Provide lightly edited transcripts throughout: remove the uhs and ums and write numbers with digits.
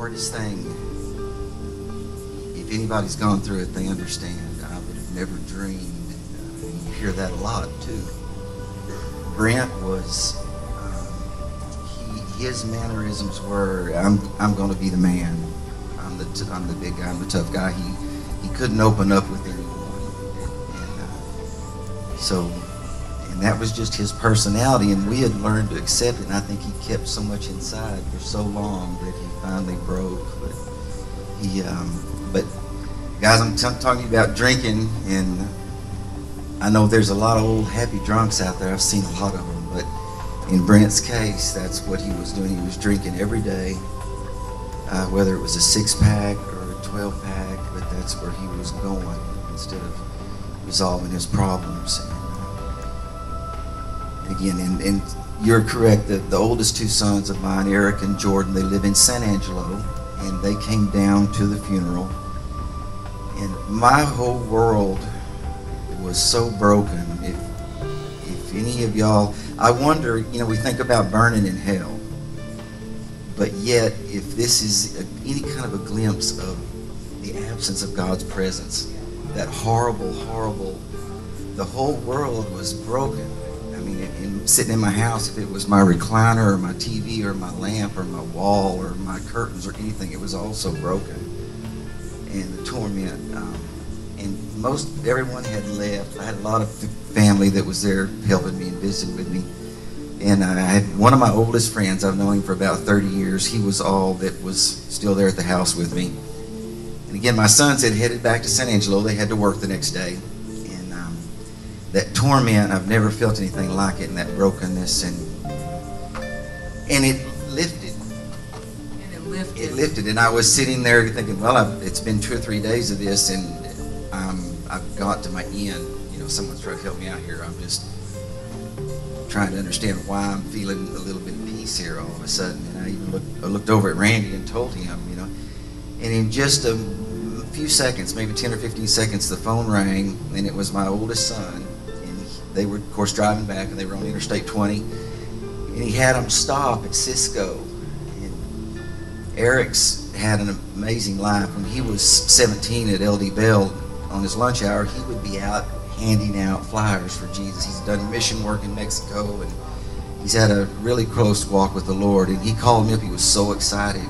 hardest thing, if anybody's gone through it, they understand. I would have never dreamed. You hear that a lot too. Brent was, his mannerisms were, I'm going to be the man. I'm the big guy. I'm the tough guy. He couldn't open up with anyone, and that was just his personality. And we had learned to accept it. And I think he kept so much inside for so long that he finally broke. But guys, I'm talking about drinking, and I know there's a lot of old happy drunks out there. I've seen a lot of them, but in Brent's case, that's what he was doing. He was drinking every day, whether it was a 6-pack or a 12-pack, but that's where he was going instead of resolving his problems. And again, and you're correct, the oldest 2 sons of mine, Eric and Jordan, they live in San Angelo, and they came down to the funeral. And my whole world was so broken. If any of y'all, I wonder, we think about burning in hell, but yet if this is any kind of a glimpse of the absence of God's presence, that horrible, the whole world was broken. I mean, sitting in my house, if it was my recliner or my TV or my lamp or my wall or my curtains or anything, it was all so broken. And the torment, and everyone had left. I had a lot of family that was there helping me and visiting with me. And I had one of my oldest friends, I've known him for about 30 years. He was all that was still there at the house with me. And again, my sons had headed back to San Angelo. They had to work the next day. And that torment, I've never felt anything like it, and that brokenness, and it lifted. It lifted, and I was sitting there thinking, well, it's been 2 or 3 days of this, and I've got to my end. Someone's trying to help me out here. I'm just trying to understand why I'm feeling a little bit of peace here all of a sudden. And I even looked over at Randy and told him, and in just a few seconds, maybe 10 or 15 seconds, the phone rang, and it was my oldest son, and they were, of course, driving back, and they were on Interstate 20, and he had them stop at Cisco. And Eric's had an amazing life. When he was 17 at LD Bell, on his lunch hour, he would be out handing out flyers for Jesus. He's done mission work in Mexico, and he's had a really close walk with the Lord. And he called me up. He was so excited.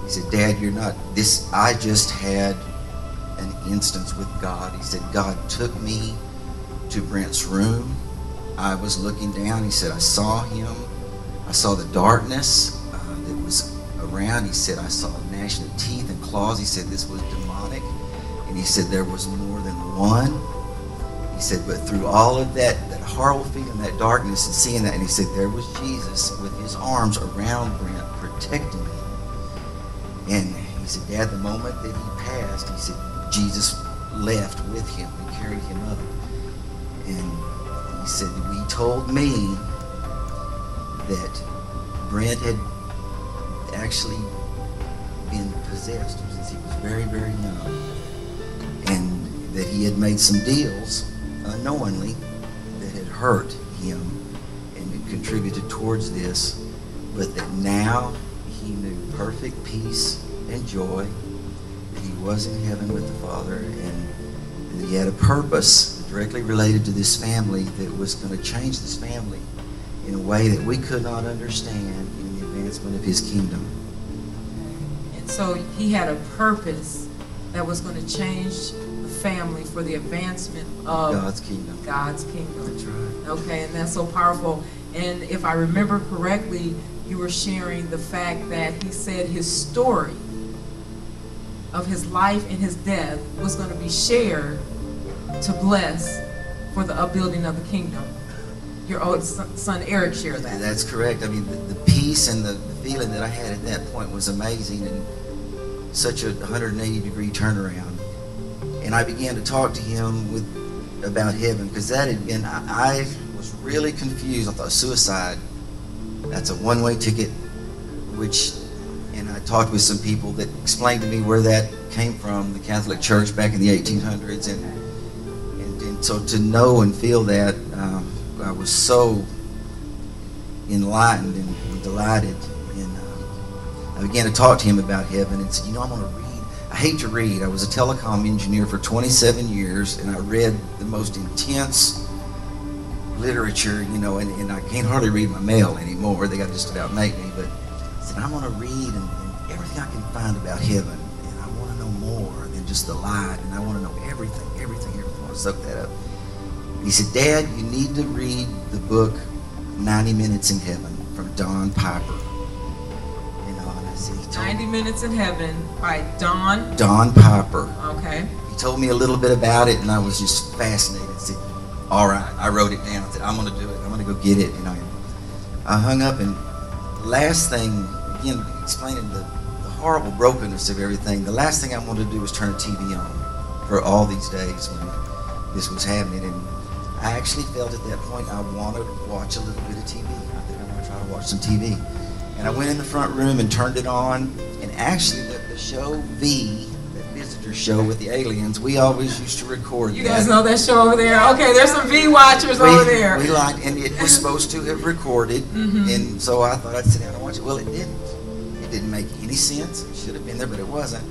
He said, Dad, you're not this. I just had an instance with God. He said, God took me to Brent's room. I was looking down. He said, I saw him. I saw the darkness that was around. He said, I saw gnashing of teeth and claws. He said, this was demonic. And he said, there was more than one. He said, but through all of that horrible feeling, that darkness, and seeing that, and he said, there was Jesus with his arms around Brent, protecting me. And he said, Dad, the moment that he passed, he said, Jesus left with him and carried him up. And he said, he told me that Brent had actually been possessed since he was very, very young. And that he had made some deals unknowingly that had hurt him and had contributed towards this, but that now he knew perfect peace and joy, that he was in heaven with the Father, and that he had a purpose directly related to this family that was going to change this family in a way that we could not understand in the advancement of his kingdom. And so he had a purpose that was going to change the family for the advancement of God's kingdom. God's kingdom. That's right. Okay, and that's so powerful. And if I remember correctly, you were sharing the fact that he said his story of his life and his death was going to be shared to bless for the upbuilding of the kingdom. Your old son Eric shared that. That's correct. I mean, the peace and the feeling that I had at that point was amazing, and such a 180-degree turnaround. And I began to talk to him about heaven, because that had been, I was really confused. I thought suicide, that's a one-way ticket, and I talked with some people that explained to me where that came from, the Catholic Church back in the 1800s, and so to know and feel that, I was so enlightened and delighted. And I began to talk to him about heaven and said, you know, I'm going to read. I hate to read. I was a telecom engineer for 27 years, and I read the most intense literature, you know, and I can't hardly read my mail anymore. They got just about make me. But I said, I'm going to read and everything I can find about heaven, and I want to know more than just the light, and I want to know everything. I want to soak that up. And he said, Dad, you need to read the book 90 Minutes in Heaven from Don Piper. 90 Minutes in Heaven by Don Piper. Okay. He told me a little bit about it, and I was just fascinated. I said, all right. I wrote it down. I said, I'm going to do it. I'm going to go get it. And I hung up, and last thing, again, explaining the horrible brokenness of everything, the last thing I wanted to do was turn the TV on for all these days when this was happening. And I actually felt at that point I wanted to watch a little bit of TV. I think I'm going to try to watch some TV. And I went in the front room and turned it on, and actually the show V, that visitor show with the aliens, we always used to record that. You guys know that show over there? Okay, there's some V watchers over there. We liked, and it was supposed to have recorded, and so I thought I'd sit down and watch it. Well, it didn't. It didn't make any sense. It should have been there, but it wasn't.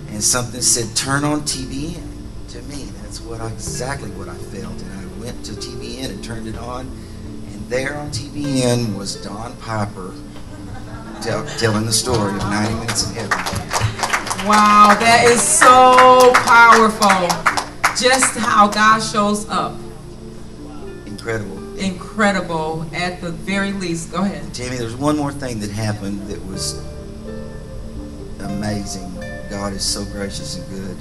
And something said, turn on TVN. To me, that's exactly what I felt. And I went to TVN and turned it on, and there on TVN was Don Piper, telling the story of 90 Minutes in Heaven. Wow, that is so powerful. Just how God shows up. Incredible. Incredible at the very least. Go ahead. Tammy, there's one more thing that happened that was amazing. God is so gracious and good.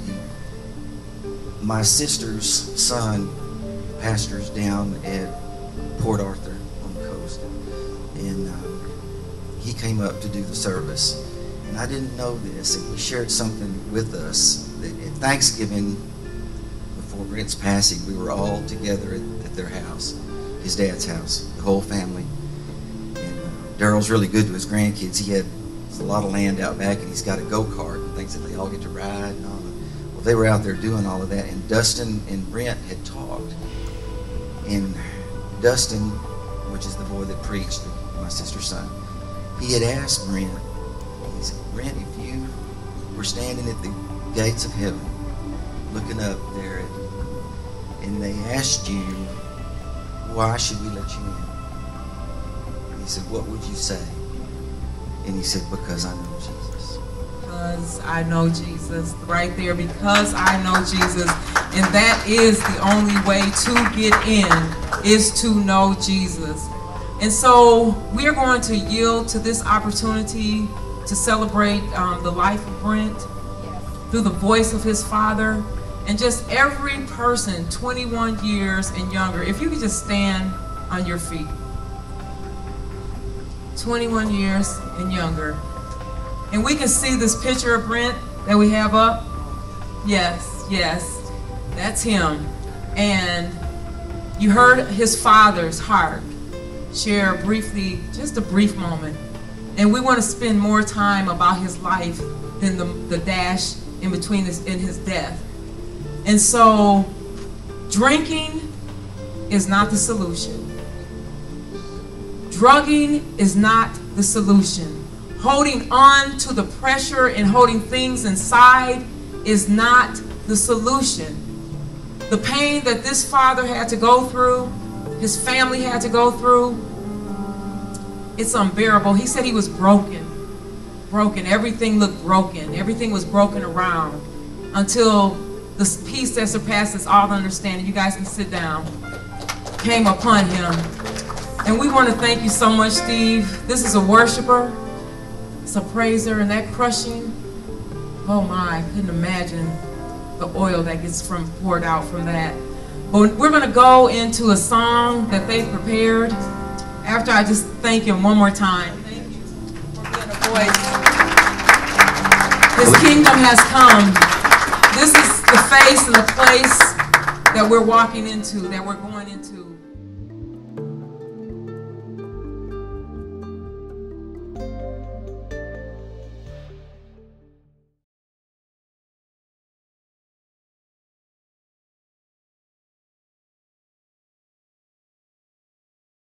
My sister's son pastors down at Port Arthur on the coast. And he came up to do the service, and I didn't know this, and he shared something with us that at Thanksgiving, before Brent's passing, we were all together at their house, his dad's house, the whole family. And Daryl's really good to his grandkids. He had a lot of land out back, and he's got a go-kart and things that they all get to ride and all that. Well, they were out there doing all of that, and Dustin and Brent had talked, and Dustin, which is the boy that preached, my sister's son, he had asked Brent, he said, Brent, if you were standing at the gates of heaven, looking up there, and they asked you, why should we let you in? And he said, what would you say? And he said, because I know Jesus. Because I know Jesus. Right there, because I know Jesus. And that is the only way to get in, is to know Jesus. And so we are going to yield to this opportunity to celebrate the life of Brent through the voice of his father, and just every person 21 years and younger. If you could just stand on your feet. 21 years and younger. And we can see this picture of Brent that we have up. Yes, yes, that's him. And you heard his father's heart. Share briefly, just a brief moment. And we want to spend more time about his life than the dash in between his death. And so, drinking is not the solution. Drugging is not the solution. Holding on to the pressure and holding things inside is not the solution. The pain that this father had to go through, his family had to go through, it's unbearable. He said he was broken. Broken. Everything looked broken. Everything was broken around until the peace that surpasses all understanding, you guys can sit down, came upon him. And we want to thank you so much, Steve. This is a worshiper. It's a praiser, and that crushing, oh my, I couldn't imagine the oil that gets poured out from that. But we're going to go into a song that they've prepared after I just thank him one more time. Thank you for being a voice. His kingdom has come. This is the face and the place that we're walking into, that we're going into.